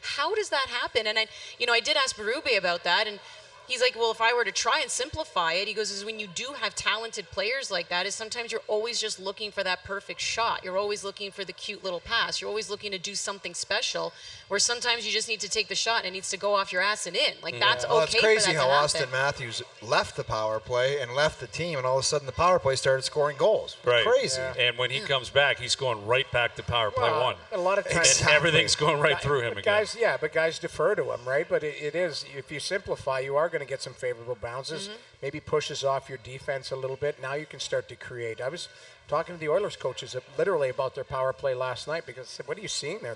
how does that happen? And I did ask Berube about that, and he's like, well, if I were to try and simplify it, he goes, is when you do have talented players like that, is sometimes you're always just looking for that perfect shot. You're always looking for the cute little pass. You're always looking to do something special, where sometimes you just need to take the shot and it needs to go off your ass and in. That's okay. It's crazy for that how to happen. Austin Matthews left the power play and left the team, and all of a sudden the power play started scoring goals. It's Right. crazy. Yeah. And when he comes back, he's going right back to power play one. A lot of times, And everything's going right through him but again. guys defer to him, right? But it is, if you simplify, you are going to get some favorable bounces, maybe pushes off your defense a little bit. Now you can start to create. I was talking to the Oilers coaches literally about their power play last night because I said, what are you seeing there?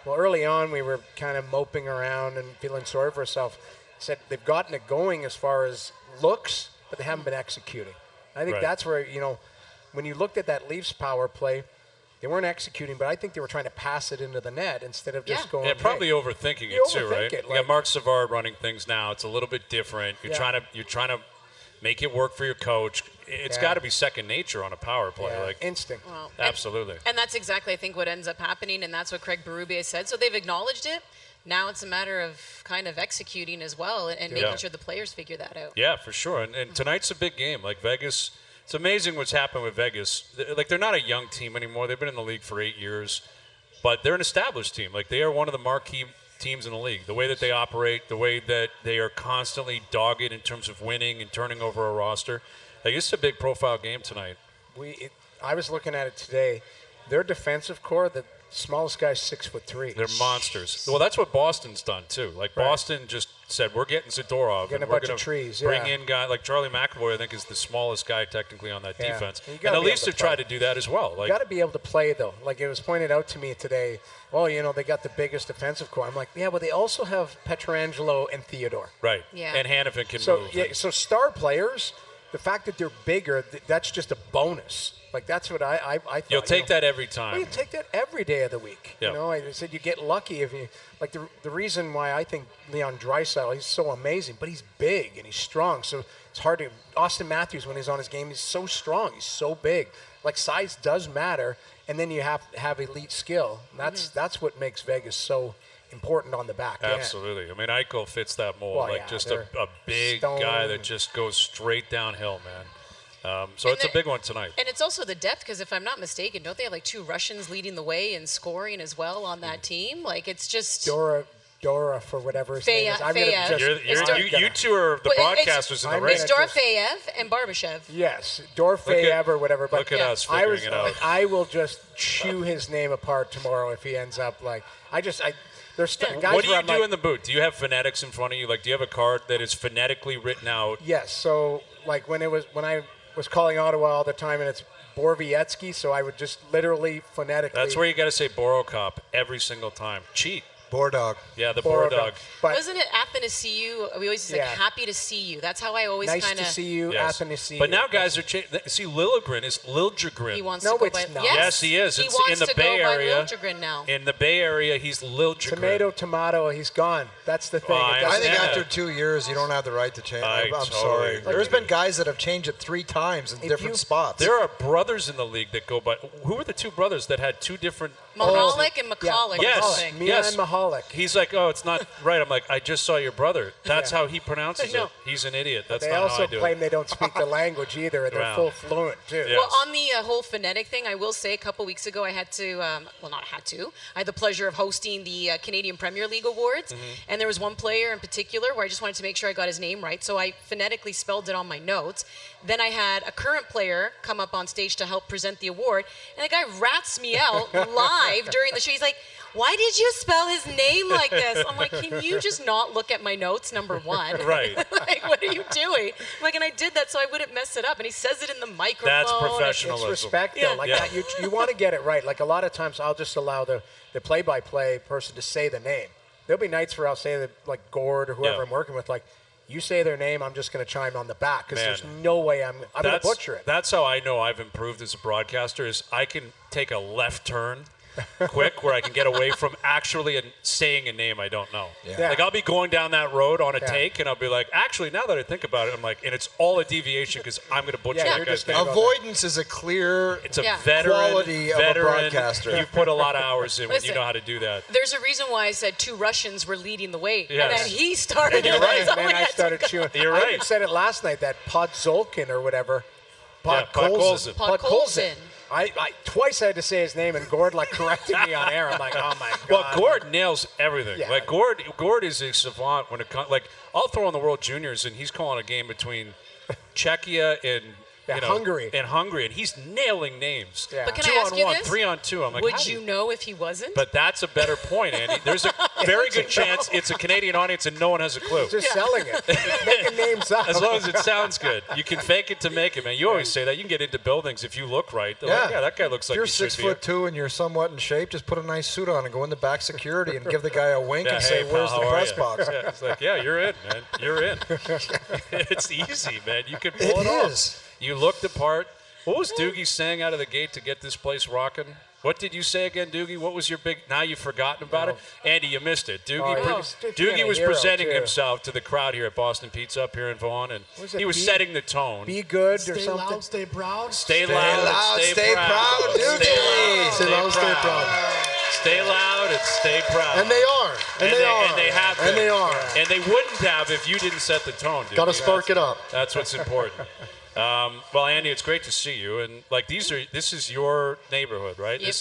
Well, early on we were kind of moping around and feeling sorry for ourselves. I said they've gotten it going as far as looks, but they haven't been executing. I think Right. that's where, when you looked at that Leafs power play, they weren't executing, but I think they were trying to pass it into the net instead of just going. Yeah, probably overthinking You it too, overthink right? it, You got Mark Savard running things now. It's a little bit different. You're Yeah. trying to make it work for your coach. It's Yeah. got to be second nature on a power play. Yeah, Like instinct. Well, absolutely. And that's exactly, I think, what ends up happening, and that's what Craig Berube said. So they've acknowledged it. Now it's a matter of kind of executing as well and making sure the players figure that out. Yeah, for sure. And tonight's a big game. Vegas, it's amazing what's happened with Vegas. They're not a young team anymore. They've been in the league for 8 years, but they're an established team. They are one of the marquee teams in the league. The way that they operate, the way that they are constantly dogged in terms of winning and turning over a roster. It's a big profile game tonight. I was looking at it today. Their defensive core, the smallest guy's 6'3". They're monsters. Well, that's what Boston's done too. Boston just said, we're getting Zadorov. Getting a and we're bunch of gonna trees, Bring yeah. in guys like Charlie McAvoy, I think, is the smallest guy technically on that Yeah. defense. You And gotta the be Leafs able have to tried play. to do that as well. You got to be able to play, though. It was pointed out to me today, they got the biggest defensive core. I'm like, yeah, but they also have Pietrangelo and Theodore. Right. Yeah. And Hanifin can So, move. yeah, so star players, the fact that they're bigger, that's just a bonus. That's what I thought. You'll take that every Well, time. you take that every day of the week. Yeah. I said you get lucky if you the reason why I think Leon Draisaitl, he's so amazing, but he's big and he's strong. So it's hard to Austin Matthews when he's on his game, he's so strong, he's so big. Size does matter, and then you have to have elite skill. That's what makes Vegas so important on the back end. Absolutely. Eichel fits that mold. Well, yeah, just they're a big stone. guy that just goes straight downhill, man. So it's a big one tonight. And it's also the depth, because if I'm not mistaken, don't they have 2 Russians leading the way in scoring as well on that team? It's just Dora for whatever his name is. I'm gonna Feyev. just You two are the Well, it's- broadcasters in the I'm race. it's gonna- Dorofeyev and Barbashev. Yes, Dorfeyev or whatever. But look at us I figuring it out. I will just chew his name apart tomorrow if he ends up there's guys What do where you I'm do like, in the booth? Do you have phonetics in front of you? Do you have a card that is phonetically written out? Yes. So when I was calling Ottawa all the time, and it's Borvietsky, so I would just literally phonetically. That's where you got to say Borokop every single time. Cheat. Boardog. Yeah, the Borog. Borodog. But Wasn't it Athanasiou? We always say Yeah. happy to see you. That's how I always nice kind to of. see you, Yes. Athanasiou. But now guys are changing. See, Liljegren is Liljegren. He wants No, to go it's by. not. Yes, he is. He It's wants in the to Bay go Area. by Liljegren now. In the Bay Area, he's Liljegren. tomato, he's gone. That's the thing. Oh, I It doesn't- I think Yeah. after 2 years, you don't have the right to change. I I'm totally sorry. agree. There's been guys that have changed it 3 times in different spots. There are brothers in the league that go by. Who are the 2 brothers that had 2 different? Mahalik and McCulloch. Yes. I think. Mia Yes. and Mahalik. He's like, oh, it's not right. I'm like, I just saw your brother. That's Yeah. how he pronounces I know. it. He's an idiot. That's They not how also I do claim it. they don't speak the language either, and they're Wow. full fluent too. Yeah. Well, on the whole phonetic thing, I will say a couple weeks ago I had to, I had the pleasure of hosting the Canadian Premier League Awards. And there was one player in particular where I just wanted to make sure I got his name right. So I phonetically spelled it on my notes. Then I had a current player come up on stage to help present the award. And the guy rats me out live during the show. He's like, why did you spell his name like this? I'm like, can you just not look at my notes, number one? Right. What are you doing? And I did that so I wouldn't mess it up. And he says it in the microphone. That's and- professionalism. It's respect, Yeah. though. Yeah. That, you want to get it right. A lot of times, I'll just allow the play-by-play person to say the name. There'll be nights where I'll say that, Gord or whoever Yeah. I'm working with, You say their name, I'm just going to chime on the back because there's no way I'm going to butcher it. That's how I know I've improved as a broadcaster is I can take a left turn quick where I can get away from actually saying a name I don't know. Yeah. Like I'll be going down that road on a take and I'll be like, actually, now that I think about it, I'm like, and it's all a deviation because I'm going to butcher that guy's name. Avoidance is a clear It's a veteran quality of a broadcaster. You put a lot of hours in when you know how to do that. There's a reason why I said 2 Russians were leading the way. Yes. And then he started. You're right. And then I started chewing. You're I right. even said it last night, that Podzolkin or whatever. Podkolzin. Podkolzin. I twice I had to say his name, and Gord corrected me on air. I'm like, oh my god. Well, Gord nails everything. Yeah. Like Gord is a savant when it comes. Like I'll throw in the World Juniors, and he's calling a game between Czechia and Hungary, and he's nailing names. Yeah. But can 2 I ask on you 1, this? 3 on 2. I'm like, Would you know if he wasn't? But that's a better point, Andy. There's a very good chance it's a Canadian audience and no one has a clue. just selling it, making names up. As long as it sounds good. You can fake it to make it, man. You always say that. You can get into buildings if you look right. They're like, that guy looks like If he you're should be. 6'2" and you're somewhat in shape, just put a nice suit on and go in the back security and give the guy a wink Yeah, and hey, say, pal, "Where's the how are press ya?" box?" Yeah, it's like, yeah, you're in, man. You're in. It's easy, man. You can pull it off. is. You looked the part. What was Doogie saying out of the gate to get this place rocking? What did you say again, Doogie? What was your big? Now you've forgotten about it, Andy. You missed it. Doogie was presenting himself to the crowd here at Boston Pizza up here in Vaughan, and he was setting the tone. Be good or Stay something. loud, stay proud. Stay loud, stay proud, Doogie. Stay loud, stay proud. Stay loud and stay proud. And they are. And they are. And they have been. And they are. And they wouldn't have if you didn't set the tone, Doogie. Got to spark it up. That's what's important. Well, Andy, it's great to see you. And like this is your neighborhood, right? Yep.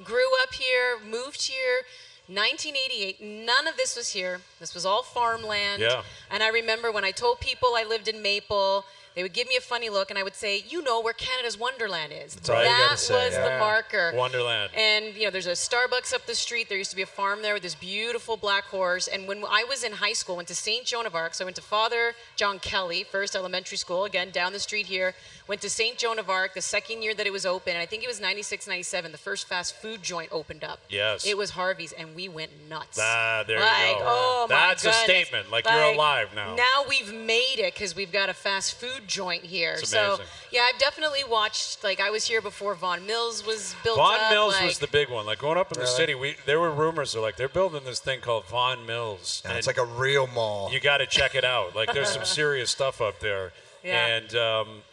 Grew up here, moved here, 1988. None of this was here. This was all farmland. Yeah. And I remember when I told people I lived in Maple, they would give me a funny look, and I would say, you know where Canada's Wonderland is. all you gotta That say, was the marker. Wonderland. And, there's a Starbucks up the street. There used to be a farm there with this beautiful black horse. And when I was in high school, went to St. Joan of Arc. So I went to Father John Kelly, first elementary school, again, down the street here. Went to St. Joan of Arc the second year that it was open. And I think it was 96, 97. The first fast food joint opened up. Yes. It was Harvey's, and we went nuts. There you like, go. oh my That's goodness. a statement. Like you're alive now. Now we've made it because we've got a fast food joint here. It's so amazing. yeah, I've definitely watched. Like I was here before Vaughan Mills was built Vaughan up. Mills was the big one. Like growing up in the city, there were rumors of like they're building this thing called Vaughan Mills. And it's like a real mall. You got to check it out. Like there's some serious stuff up there. Yeah. And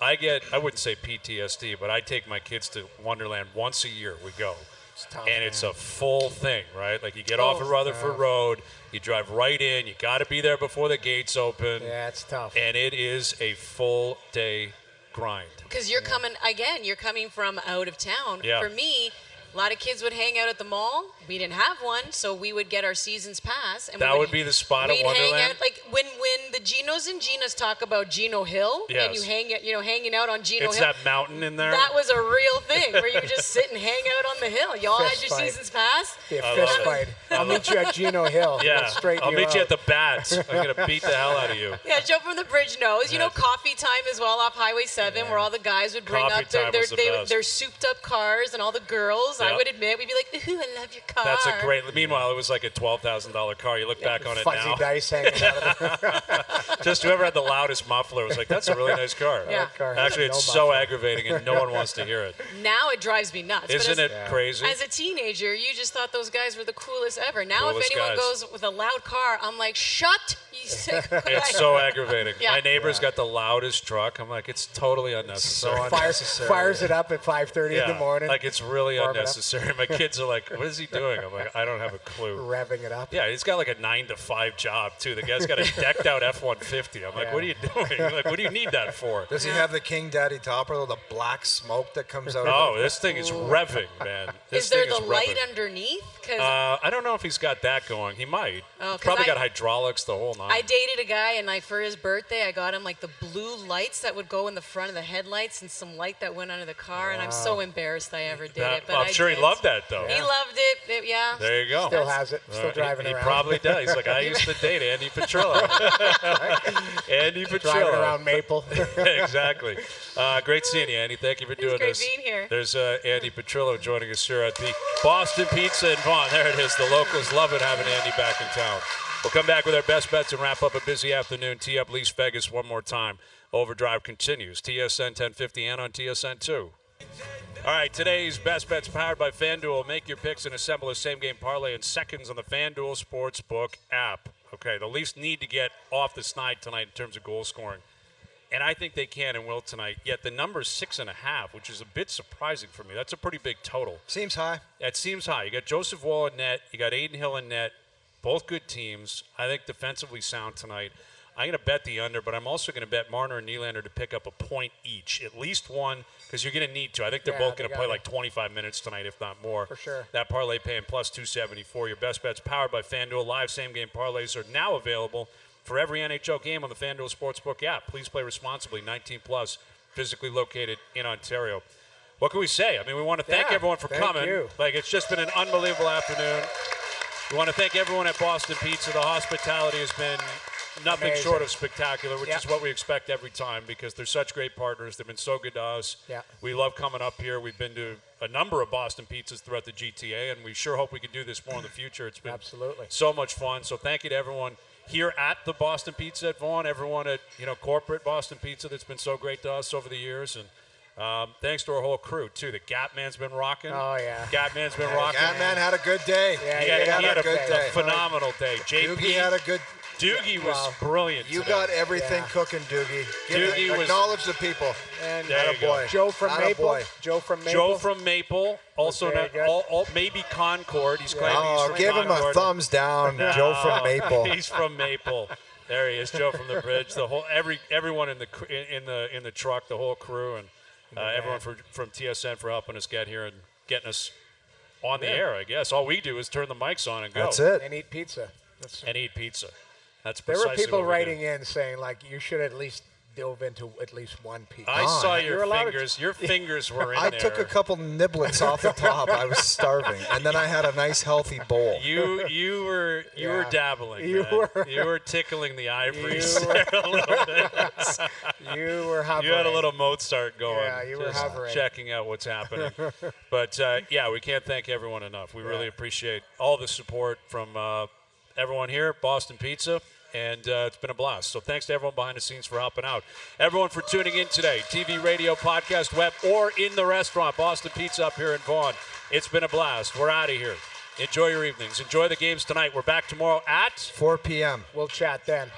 I wouldn't say PTSD, but I take my kids to Wonderland once a year. We go. It's tough, And it's a full thing, right? Like you get off of Rutherford Road, you drive right in, you got to be there before the gates open. Yeah, it's tough. And it is a full day grind. Because you're coming from out of town. Yeah. For me, a lot of kids would hang out at the mall. We didn't have one, so we would get our season's pass. And That would be the spot at we'd Wonderland? hang out, like when the Ginos and Ginas talk about Gino Hill, Yes. and you hanging out on Gino It's Hill. that mountain in there. That was a real thing where you could just sit and hang out on the hill. Y'all had Fist your fight. season's pass. Be a I fist love it. fight. I'll meet you at Gino Hill. Yeah, Straighten I'll meet you at out. the bats. I'm going to beat the hell out of you. Yeah, Joe from the Bridge knows. You know, Yeah. coffee time as well off Highway 7 where all the guys would bring Coffee up their, time their, was the they, best. their souped up cars, and all the girls, Yeah. I would admit, we'd be like, ooh, I love your car. That's a great. Meanwhile, it was like a $12,000 car. You look back on it Fuzzy now. dice hanging out of it. Just whoever had the loudest muffler was like, "That's a really nice car." Yeah. That car has Actually, no it's so muffler. aggravating, and no one wants to hear it. Now it drives me nuts. Isn't but it crazy? As a teenager, you just thought those guys were the coolest ever. Now Coolest if anyone guys. goes with a loud car, I'm like, shut, you sick. It's so aggravating. Yeah. My neighbor's got the loudest truck. I'm like, it's totally unnecessary. Fires it up at 5:30 in the morning. Like it's really Warm it up. unnecessary. My kids are like, "What is he doing?" I'm like, "I don't have a clue." revving it up. Yeah, he's got like a 9-to-5 job too. The guy's got a decked out F-150. I'm like, Yeah. "What are you doing? Like, what do you need that for?" Does he have the King Daddy topper, though, the black smoke that comes out Oh, of it? this thing is revving, man. This Is there thing the is light revving. underneath? Because I don't know if he's got that going. He might. Oh, 'cause Probably I- got hydraulics, the whole nine. I dated a guy, and like for his birthday, I got him like the blue lights that would go in the front of the headlights and some light that went under the car. And I'm so embarrassed I ever did it. But I'm sure he did. loved that though. He loved it. Yeah. There you go. Still has it. Still He- driving he around. probably does. He's like, I used to date Andy Petrillo. Andy Petrillo. Driving around Maple. Exactly. Great seeing you, Andy. Thank you for doing great this. being here. There's Andy Petrillo joining us here at the Boston Pizza in Vaughan. There it is. The locals love it having Andy back in town. We'll come back with our best bets and wrap up a busy afternoon. Tee up Lease Vegas one more time. Overdrive continues. TSN 1050 and on TSN 2. All right, today's best bets powered by FanDuel. Make your picks and assemble a same-game parlay in seconds on the FanDuel Sportsbook app. Okay, the Leafs need to get off the snide tonight in terms of goal scoring. And I think they can and will tonight. Yet the number's 6.5, which is a bit surprising for me. That's a pretty big total. Seems high. That seems high. You got Joseph Woll in net. You got Aiden Hill in net. Both good teams. I think defensively sound tonight. I'm going to bet the under, but I'm also going to bet Marner and Nylander to pick up a point each. At least one, because you're going to need to. I think they're both going to play like 25 minutes tonight, if not more. For sure. That parlay paying plus 274. Your best bets powered by FanDuel. Live same-game parlays are now available for every NHL game on the FanDuel Sportsbook app. Please play responsibly. 19 plus, physically located in Ontario. What can we say? I mean, we want to thank everyone for coming. You. Like, it's just been an unbelievable afternoon. We want to thank everyone at Boston Pizza. The hospitality has been nothing amazing. Short of spectacular, which is what we expect every time because they're such great partners. They've been so good to us. Yeah. We love coming up here. We've been to a number of Boston Pizzas throughout the GTA, and we sure hope we can do this more in the future. It's been absolutely so much fun. So thank you to everyone here at the Boston Pizza at Vaughan, everyone at corporate Boston Pizza that's been so great to us over the years, and thanks to our whole crew too. The Gap Man's been rocking. Oh yeah, Gap Man's been rocking. Gap Man had a good day. Yeah, he had a good day. phenomenal day. JP Doogie had a good. Doogie was brilliant. You today. got everything cooking, Doogie. Acknowledge the people. And There you go. boy. Joe from Atta Maple. boy. Joe from Maple. Joe from Maple, also very good. maybe Concord. He's claiming he's Oh, from give him a Concord. thumbs down, Joe from Maple. He's from Maple. There he is, Joe from the bridge. The whole everyone in the truck, the whole crew, and everyone from TSN for helping us get here and getting us on the air. I guess all we do is turn the mics on and go. That's it. And eat pizza. And eat pizza. That's There precisely were people what we writing do. in saying like you should at least dove into at least one pizza. I saw You're your allowed to- fingers. Your fingers were in I there. took a couple niblets off the top. I was starving, and then I had a nice healthy bowl. You were dabbling. You man. were. You were tickling the ivories You were- there a little bit. You were hovering. You had a little Mozart going. Yeah, you were just hovering. checking out what's happening. But we can't thank everyone enough. We really appreciate all the support from everyone here at Boston Pizza. And it's been a blast. So thanks to everyone behind the scenes for helping out. Everyone for tuning in today. TV, radio, podcast, web, or in the restaurant. Boston Pizza up here in Vaughan. It's been a blast. We're out of here. Enjoy your evenings. Enjoy the games tonight. We're back tomorrow at 4 p.m. We'll chat then.